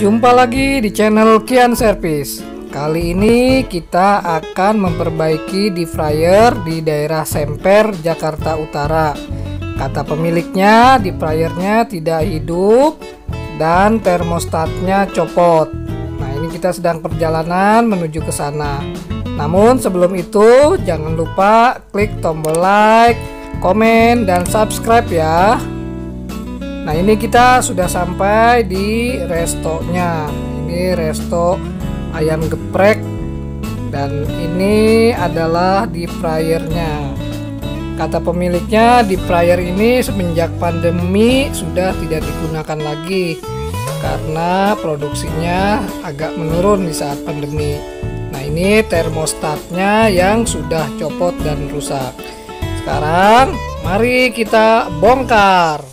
Jumpa lagi di channel Kian Service. Kali ini kita akan memperbaiki deep fryer di daerah Semper, Jakarta Utara. Kata pemiliknya, deep fryernya tidak hidup dan termostatnya copot. Nah, ini kita sedang perjalanan menuju ke sana. Namun sebelum itu, jangan lupa klik tombol like, komen, dan subscribe ya. Nah, ini kita sudah sampai di restonya. Ini resto ayam geprek dan ini adalah deep fryernya. Kata pemiliknya, deep fryer ini semenjak pandemi sudah tidak digunakan lagi karena produksinya agak menurun di saat pandemi. Nah, ini termostatnya yang sudah copot dan rusak. Sekarang mari kita bongkar.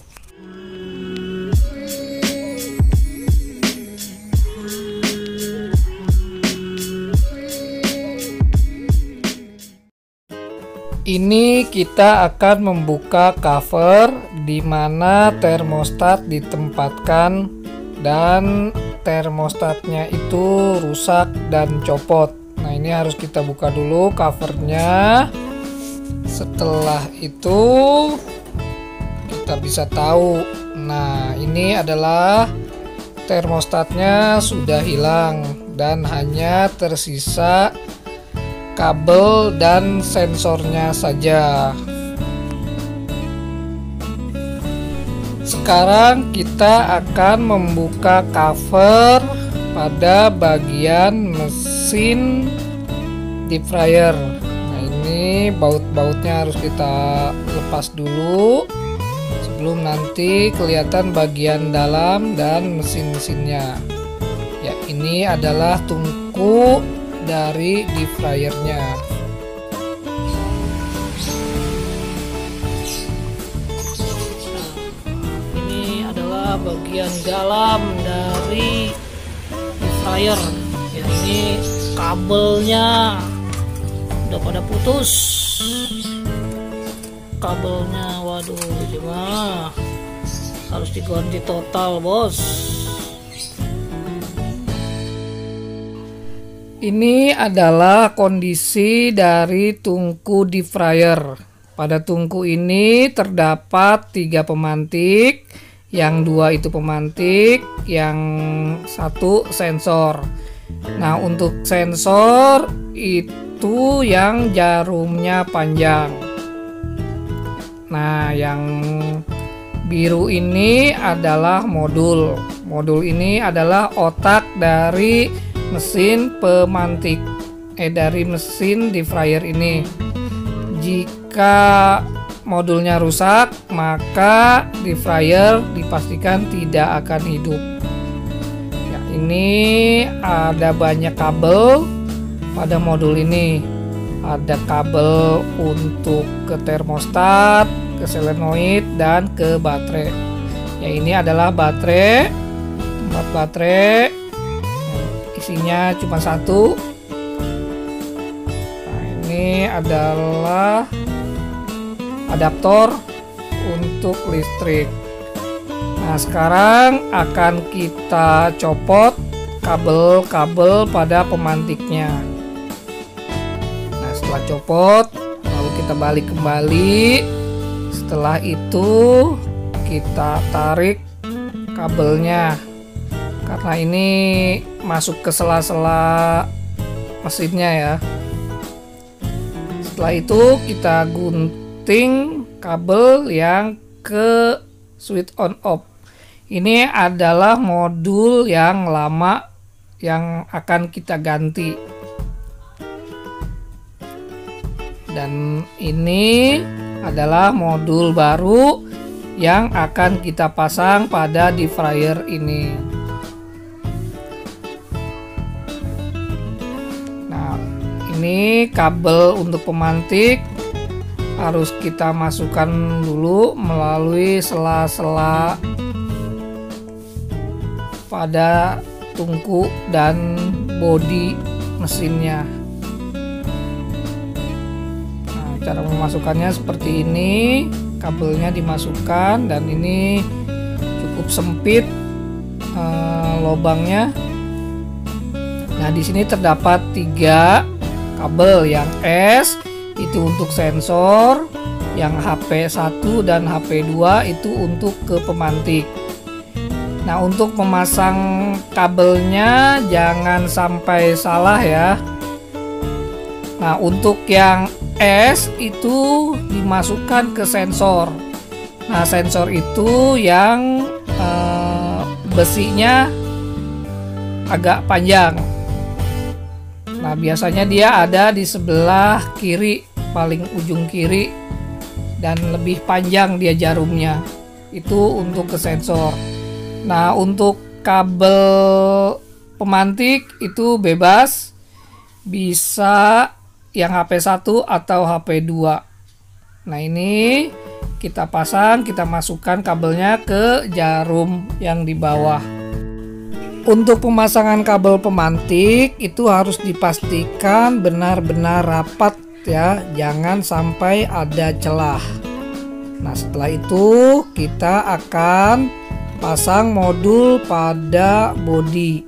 Ini kita akan membuka cover di mana termostat ditempatkan dan termostatnya itu rusak dan copot. Nah, ini harus kita buka dulu covernya. Setelah itu kita bisa tahu. Nah, ini adalah termostatnya sudah hilang dan hanya tersisa kabel dan sensornya saja. Sekarang kita akan membuka cover pada bagian mesin deep fryer. Nah, ini baut-bautnya harus kita lepas dulu sebelum nanti kelihatan bagian dalam dan mesin-mesinnya. Ya, ini adalah tungku dari deep fryernya. Ini adalah bagian dalam dari deep fryer. Ya, ini kabelnya udah pada putus. Kabelnya, waduh, ini mah harus diganti total, bos. Ini adalah kondisi dari tungku deep fryer. Pada tungku ini terdapat 3 pemantik, yang 2 itu pemantik, yang 1 sensor. Nah, untuk sensor itu yang jarumnya panjang. Nah, yang biru ini adalah modul. Modul ini adalah otak dari mesin pemantik, dari mesin deep fryer ini. Jika modulnya rusak, maka deep fryer dipastikan tidak akan hidup. Ya, ini ada banyak kabel pada modul ini. Ada kabel untuk ke termostat, ke solenoid, dan ke baterai. Ya, ini adalah baterai. Tempat baterai isinya cuma 1. Nah, ini adalah adaptor untuk listrik. Nah, sekarang akan kita copot kabel-kabel pada pemantiknya. Nah, setelah copot, lalu kita balik kembali. Setelah itu kita tarik kabelnya karena ini masuk ke sela-sela mesinnya ya. Setelah itu kita gunting kabel yang ke switch on off. Ini adalah modul yang lama yang akan kita ganti. Dan ini adalah modul baru yang akan kita pasang pada deep fryer ini. Ini kabel untuk pemantik harus kita masukkan dulu melalui sela-sela pada tungku dan bodi mesinnya. Nah, cara memasukkannya seperti ini. Kabelnya dimasukkan dan ini cukup sempit lubangnya. Nah, di sini terdapat 3 kabel. Yang S itu untuk sensor, yang HP1 dan HP2 itu untuk ke pemantik. Nah, untuk memasang kabelnya jangan sampai salah ya. Nah, untuk yang S itu dimasukkan ke sensor. Nah, sensor itu yang besinya agak panjang. Nah, biasanya dia ada di sebelah kiri, paling ujung kiri, dan lebih panjang dia jarumnya. Itu untuk ke sensor. Nah, untuk kabel pemantik itu bebas, bisa yang HP1 atau HP2. Nah, ini kita pasang, kita masukkan kabelnya ke jarum yang di bawah. Untuk pemasangan kabel pemantik itu harus dipastikan benar-benar rapat ya, jangan sampai ada celah. Nah, setelah itu kita akan pasang modul pada bodi.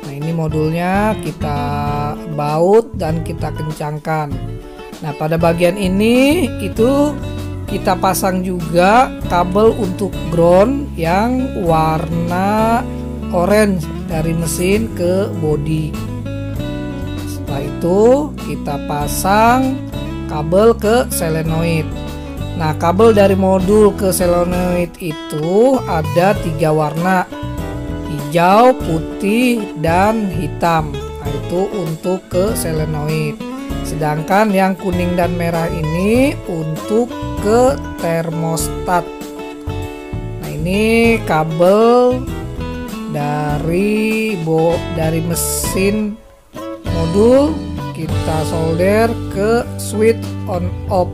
Nah, ini modulnya kita baut dan kita kencangkan. Nah, pada bagian ini itu kita pasang juga kabel untuk ground yang warna orange dari mesin ke bodi. Setelah itu kita pasang kabel ke solenoid. Nah, kabel dari modul ke solenoid itu ada 3 warna, hijau, putih, dan hitam. Nah, itu untuk ke solenoid. Sedangkan yang kuning dan merah ini untuk ke termostat. Nah, ini kabel dari mesin modul kita solder ke switch on off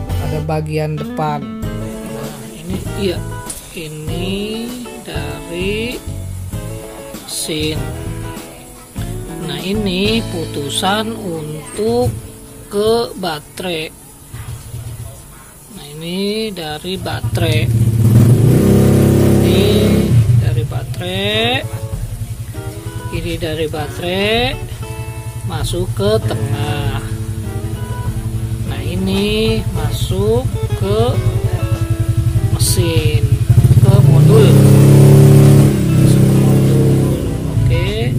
pada bagian depan. Nah, ini dari mesin. Nah, ini putusan untuk ke baterai. Nah, ini dari baterai. Ini dari baterai. Ini dari baterai masuk ke tengah. Nah, ini masuk ke mesin, ke modul. Oke,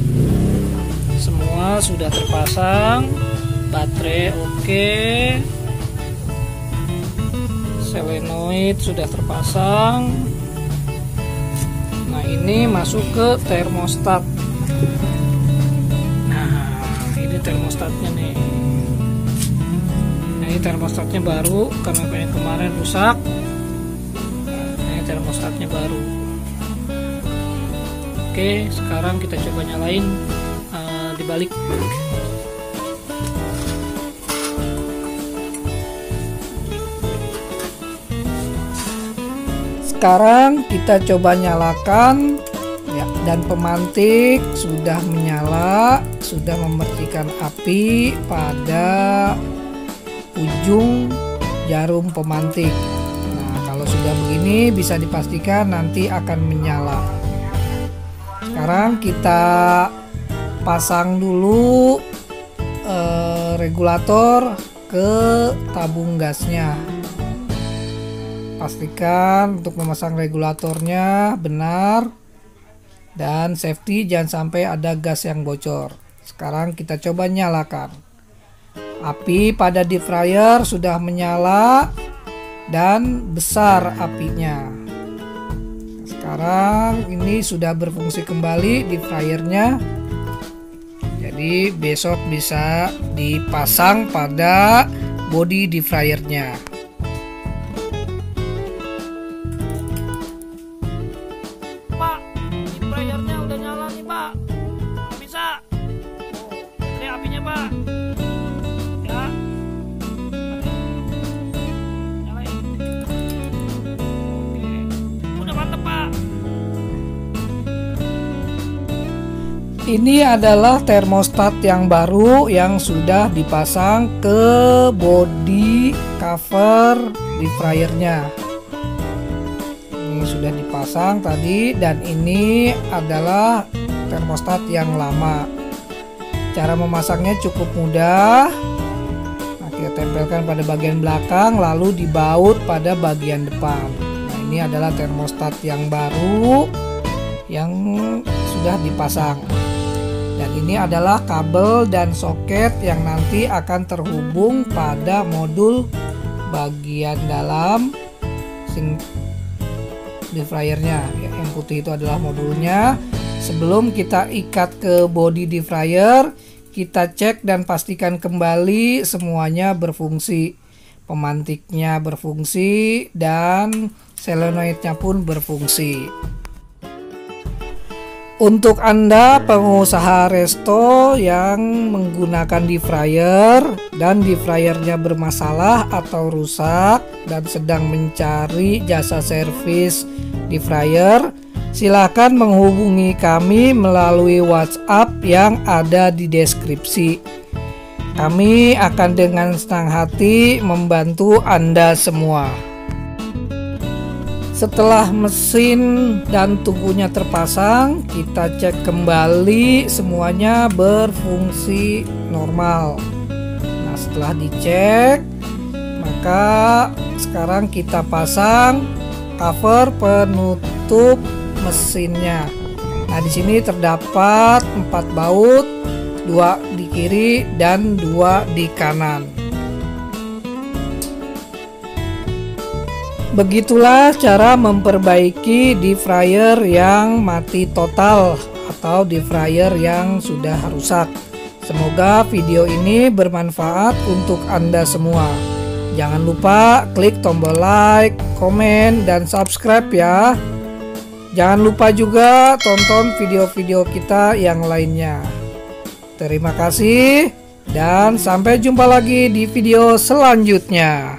semua sudah terpasang, baterai oke, solenoid sudah terpasang. Nah, ini masuk ke termostat. Nah, ini termostatnya nih. Nah, ini termostatnya baru karena yang kemarin rusak. Nah, ini termostatnya baru. Oke, sekarang kita coba nyalain dibalik. Sekarang kita coba nyalakan ya, dan pemantik sudah menyala, sudah memercikan api pada ujung jarum pemantik. Nah, kalau sudah begini bisa dipastikan nanti akan menyala. Sekarang kita pasang dulu regulator ke tabung gasnya. Pastikan untuk memasang regulatornya benar dan safety, jangan sampai ada gas yang bocor. Sekarang kita coba nyalakan. Api pada deep fryer sudah menyala dan besar apinya. Sekarang ini sudah berfungsi kembali deep fryernya. Jadi besok bisa dipasang pada bodi deep fryernya. Pak, deep fryernya udah nyala nih, Pak. Nggak bisa. Ini apinya, Pak. Ya. Nyalain. Oke. Udah mantep, Pak. Ini adalah termostat yang baru yang sudah dipasang ke bodi cover deep fryernya. Ini sudah dipasang tadi, dan ini adalah termostat yang lama. Cara memasangnya cukup mudah. Nah, kita tempelkan pada bagian belakang lalu dibaut pada bagian depan. Nah, ini adalah termostat yang baru yang sudah dipasang. Dan ini adalah kabel dan soket yang nanti akan terhubung pada modul bagian dalam deep fryernya. Yang putih itu adalah modulnya. Sebelum kita ikat ke bodi deep fryer, kita cek dan pastikan kembali semuanya berfungsi. Pemantiknya berfungsi dan solenoidnya pun berfungsi. Untuk Anda pengusaha resto yang menggunakan deep fryer dan deep fryernya bermasalah atau rusak dan sedang mencari jasa servis deep fryer, silakan menghubungi kami melalui WhatsApp yang ada di deskripsi. Kami akan dengan senang hati membantu Anda semua. Setelah mesin dan tungkunya terpasang, kita cek kembali semuanya berfungsi normal. Nah, setelah dicek, maka sekarang kita pasang cover penutup mesinnya. Nah, di sini terdapat 4 baut, 2 di kiri dan 2 di kanan. Begitulah cara memperbaiki deep fryer yang mati total atau deep fryer yang sudah rusak. Semoga video ini bermanfaat untuk Anda semua. Jangan lupa klik tombol like, komen, dan subscribe ya. Jangan lupa juga tonton video-video kita yang lainnya. Terima kasih dan sampai jumpa lagi di video selanjutnya.